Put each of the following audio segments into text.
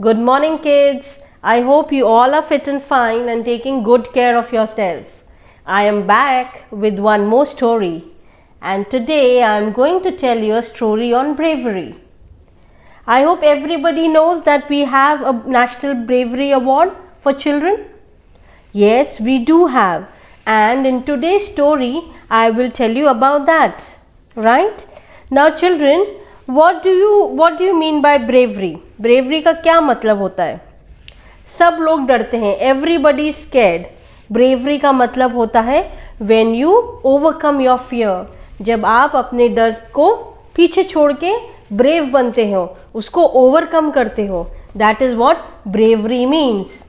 Good morning, kids. I hope you all are fit and fine and taking good care of yourself. I am back with one more story, and today I am going to tell you a story on bravery. I hope everybody knows that we have a National Bravery Award for children. Yes, we do have, and in today's story I will tell you about that. Right? Now children, what do you mean by bravery? Bravery का क्या मतलब होता है? सब लोग डरते हैं. Everybody is scared. Bravery का मतलब होता है when you overcome your fear. जब आप अपने डर को पीछे छोड़ के brave बनते हो, उसको overcome करते हो. That is what bravery means.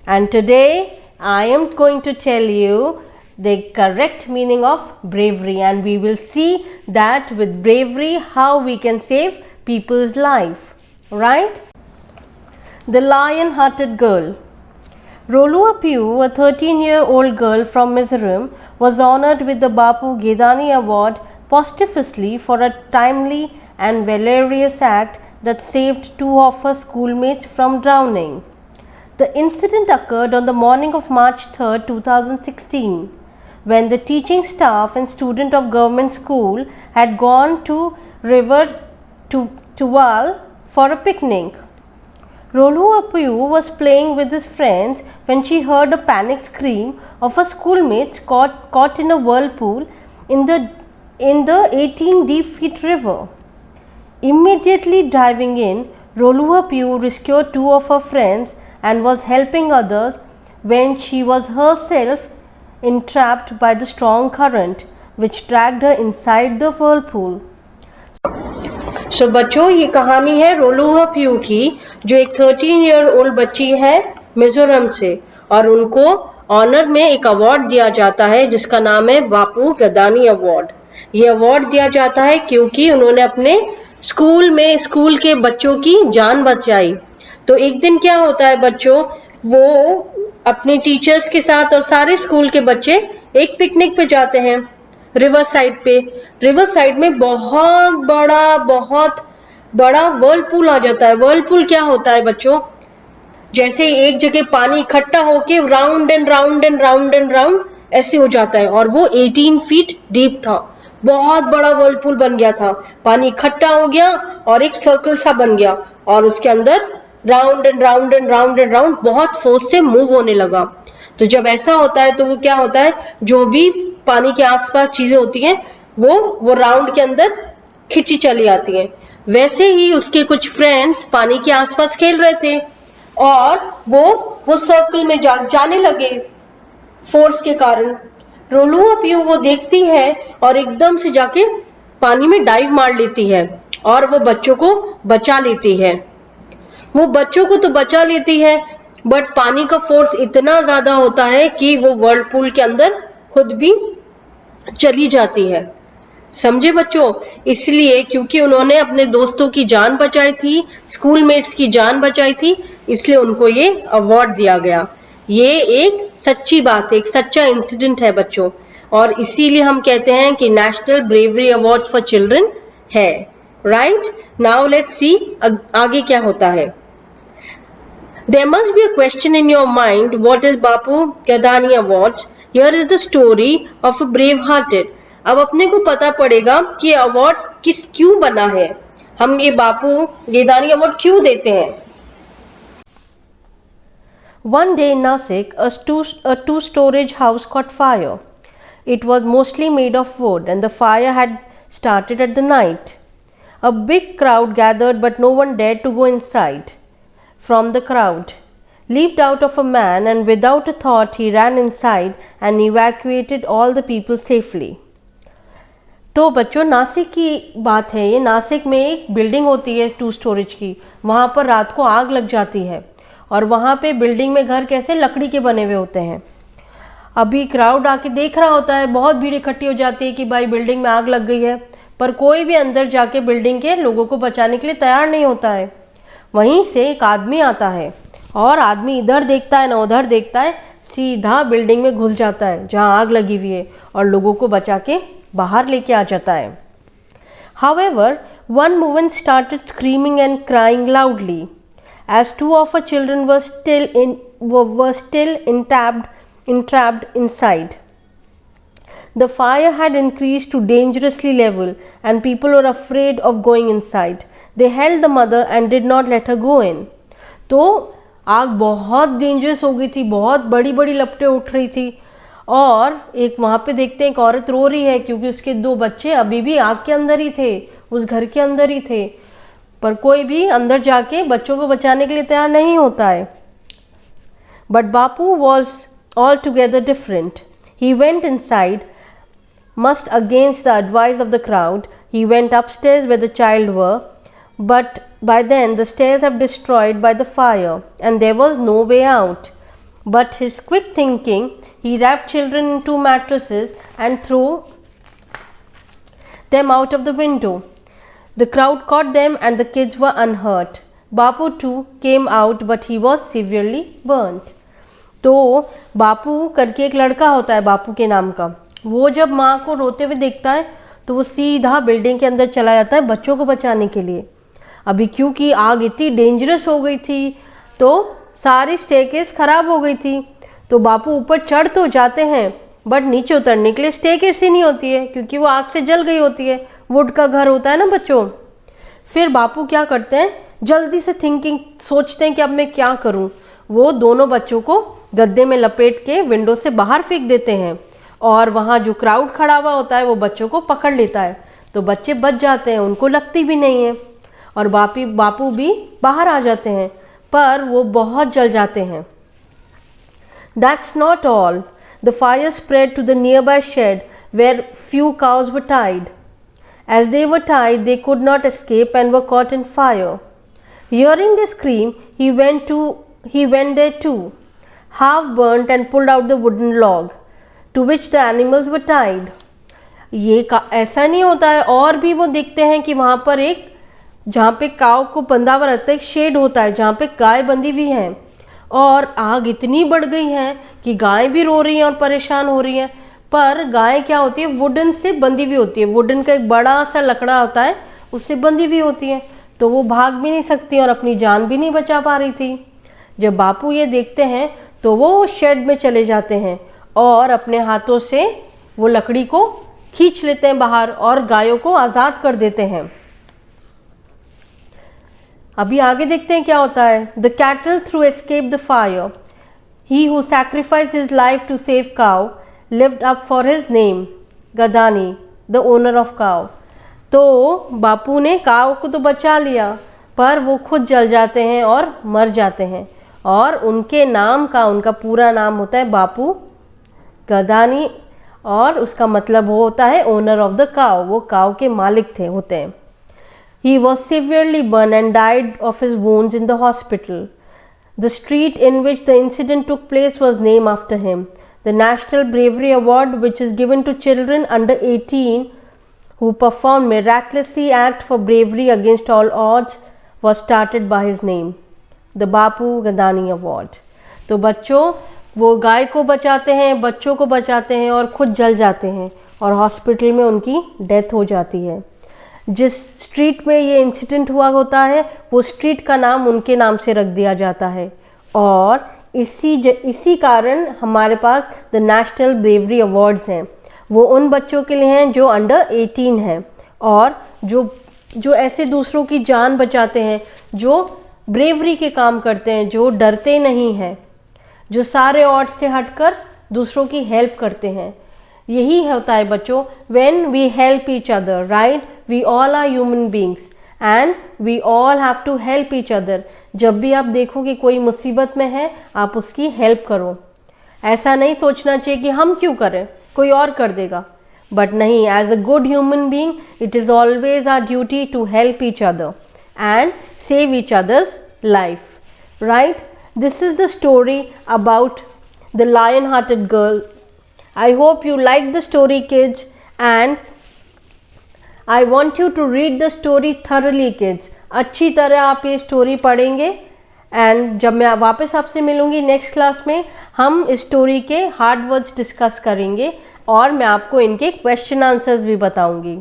And today I am going to tell you the correct meaning of bravery, and we will see that with bravery how we can save people's life. Right? The Lion-Hearted Girl. Rolua Piu, a 13-year-old girl from Mizoram, was honored with the Bapu Gedani Award posthumously for a timely and valorous act that saved two of her schoolmates from drowning. The incident occurred on the morning of March 3, 2016, when the teaching staff and student of government school had gone to river Tuwal for a picnic. Rolua Piu was playing with his friends when she heard a panic scream of her schoolmates caught in a whirlpool in the 18 deep feet river. Immediately diving in, Rolua Piu rescued two of her friends and was helping others when she was herself entrapped by the strong current which dragged her inside the whirlpool. So बच्चों, ये कहानी है रोलुआ पियू की, जो एक 13-year-old बच्ची है मिजोरम से, और उनको ऑनर में एक अवार्ड दिया जाता है जिसका नाम है बापू गदानी अवार्ड. ये अवार्ड दिया जाता है क्योंकि उन्होंने अपने स्कूल के बच्चों की जान बचाई. तो एक दिन क्या होता है बच्चों, वो अपने टीचर्स के साथ और सारे स्कूल के बच्चे एक पिकनिक पे जाते हैं रिवर साइड पे. रिवर साइड में बहुत बड़ा वर्लपूल आ जाता है. वर्लपूल क्या होता है बच्चों, जैसे एक जगह पानी इकट्ठा होके राउंड एंड राउंड ऐसे हो जाता है, और वो 18 फीट डीप था. बहुत बड़ा वर्लपूल बन गया था. पानी इकट्ठा हो गया और एक सर्कल सा बन गया, और उसके अंदर राउंड एंड राउंड बहुत फोर्स से मूव होने लगा. तो जब ऐसा होता है तो वो क्या होता है, जो भी पानी के आसपास चीजें होती हैं वो राउंड के अंदर खिंची चली आती हैं. वैसे ही उसके कुछ फ्रेंड्स पानी के आसपास खेल रहे थे और वो सर्कल में जाने लगे फोर्स के कारण. रोलुआ पियू वो देखती है और एकदम से जाके पानी में डाइव मार लेती है और वो बच्चों को बचा लेती है. वो बच्चों को तो बचा लेती है, बट पानी का फोर्स इतना ज्यादा होता है कि वो वर्लपूल के अंदर खुद भी चली जाती है. समझे बच्चों? इसलिए क्योंकि उन्होंने अपने दोस्तों की जान बचाई थी, स्कूलमेट्स की जान बचाई थी, इसलिए उनको ये अवार्ड दिया गया. ये एक सच्ची बात है, एक सच्चा इंसिडेंट है बच्चों, और इसीलिए हम कहते हैं कि national bravery award for children है. राइट? नाउ लेट्स सी आगे क्या होता है. There must be a question in your mind, what is Bapu Gadani Awards? Here is the story of a brave-hearted. अब अपने को पता पड़ेगा कि ये अवार्ड क्यों बना है, हम ये बापू गेदानी अवार्ड क्यों देते हैं. One day in Nasik, a two-storage house caught fire. It was mostly made of wood, and the fire had started at the night. A big crowd gathered, but no one dared to go inside. From the crowd leaped out of a man, and without a thought he ran inside and evacuated all the people safely. तो बच्चों, नासिक की बात है ये. नासिक में एक building होती है 2 स्टोरेज की, वहाँ पर रात को आग लग जाती है, और वहाँ पे बिल्डिंग में घर कैसे लकड़ी के बने हुए होते हैं. अभी क्राउड आके देख रहा होता है, बहुत भीड़ इकट्ठी हो जाती है कि भाई बिल्डिंग में आग लग गई है, पर कोई भी अंदर जाके बिल्डिंग के लोगों को बचाने के लिए तैयार नहीं होता है. वहीं से एक आदमी आता है, और आदमी इधर देखता है ना उधर देखता है, सीधा बिल्डिंग में घुस जाता है जहां आग लगी हुई है, और लोगों को बचा के बाहर लेके आ जाता है. However, one woman started screaming and crying loudly. as two of her children were still entrapped inside. The fire had increased to dangerously level and people were afraid of going inside. They held the mother and did not let her go in. तो आग बहुत dangerous हो गई थी, बहुत बड़ी बड़ी लपटें उठ रही थी और एक वहाँ पे देखते हैं एक औरत रो रही है क्योंकि उसके 2 बच्चे अभी भी आग के अंदर ही थे, उस घर के अंदर ही थे, पर कोई भी अंदर जाके बच्चों को बचाने के लिए तैयार नहीं होता है. But Bapu was all together different. He went inside, must against the advice of the crowd. He went upstairs where the child were, but by then the stairs have destroyed by the fire and there was no way out. But his quick thinking, he wrapped children in 2 mattresses and threw them out of the window. The crowd caught them and the kids were unhurt. Bapu too came out but he was severely burnt. तो बापू करके एक लड़का होता है बापू के नाम का, वो जब माँ को रोते हुए देखता है तो वो सीधा बिल्डिंग के अंदर चला जाता है बच्चों को बचाने के लिए. अभी क्योंकि आग इतनी डेंजरस हो गई थी तो सारी स्टेयरकेस ख़राब हो गई थी, तो बापू ऊपर चढ़ तो जाते हैं बट नीचे उतरने के लिए स्टेयरकेस ही नहीं होती है क्योंकि वो आग से जल गई होती है, वुड का घर होता है ना बच्चों. फिर बापू क्या करते हैं, जल्दी से थिंकिंग सोचते हैं कि अब मैं क्या करूँ. वो दोनों बच्चों को गद्दे में लपेट के विंडो से बाहर फेंक देते हैं और वहाँ जो क्राउड खड़ा हुआ होता है वो बच्चों को पकड़ लेता है, तो बच्चे बच जाते हैं, उनको लगती भी नहीं है और बापू भी बाहर आ जाते हैं, पर वो बहुत जल जाते हैं. That's not all. The fire spread to the nearby shed where few cows were tied. As they were tied, they could not escape and were caught in fire. Hearing the scream, he went there too, half burnt, and pulled out the wooden log to which the animals were tied. ये ऐसा नहीं होता है, और भी वो देखते हैं कि वहाँ पर एक जहाँ पे काव को बंधा हुआ रहता है एक शेड होता है जहाँ पे गाय बंधी हुई है और आग इतनी बढ़ गई है कि गाय भी रो रही है और परेशान हो रही है. पर गाय क्या होती है, वुडन से बंधी हुई होती है, वुडन का एक बड़ा सा लकड़ा होता है उससे बंधी हुई होती है, तो वो भाग भी नहीं सकती और अपनी जान भी नहीं बचा पा रही थी. जब बापू ये देखते हैं तो वो शेड में चले जाते हैं और अपने हाथों से वो लकड़ी को खींच लेते हैं बाहर और गायों को आज़ाद कर देते हैं. अभी आगे देखते हैं क्या होता है. The cattle through escape the fire. He who sacrifice his life to save cow lived up for his name. Gadani the owner of cow. तो बापू ने काउ को तो बचा लिया पर वो खुद जल जाते हैं और मर जाते हैं और उनके नाम का उनका पूरा नाम होता है बापू गदानी और उसका मतलब वो होता है ओनर ऑफ द काउ. वो काउ के मालिक होते हैं. He was severely burned and died of his wounds in the hospital. The street in which the incident took place was named after him. The National Bravery Award, which is given to children under 18 who perform miraculously act for bravery against all odds, was started by his name. The Bapu Gadani Award. तो बच्चों वो गाय को बचाते हैं, बच्चों को बचाते हैं और खुद जल जाते हैं और हॉस्पिटल में उनकी डेथ हो जाती है. जिस स्ट्रीट में ये इंसिडेंट हुआ होता है वो स्ट्रीट का नाम उनके नाम से रख दिया जाता है और इसी कारण हमारे पास द नेशनल ब्रेवरी अवार्ड्स हैं. वो उन बच्चों के लिए हैं जो अंडर 18 हैं और जो ऐसे दूसरों की जान बचाते हैं, जो ब्रेवरी के काम करते हैं, जो डरते नहीं हैं, जो सारे ऑड्स से हटकर दूसरों की हेल्प करते हैं. यही होता है बच्चों, when we help each other, right? We all are human beings and we all have to help each other. जब भी आप देखो कि कोई मुसीबत में है आप उसकी हेल्प करो. ऐसा नहीं सोचना चाहिए कि हम क्यों करें, कोई और कर देगा, बट नहीं, as a good human being it is always our duty to help each other and save each other's life, right? This is the story about the lion-hearted girl. I hope you like the story, kids, and I want you to read the story thoroughly, kids. अच्छी तरह आप ये story पढ़ेंगे and जब मैं वापस आपसे मिलूँगी नेक्स्ट क्लास में हम इस स्टोरी के हार्ड वर्ड्स डिस्कस करेंगे और मैं आपको इनके क्वेश्चन आंसर्स भी बताऊँगी.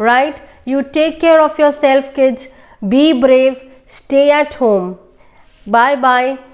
Right? You take care of yourself, kids. Be brave. Stay at home. Bye bye.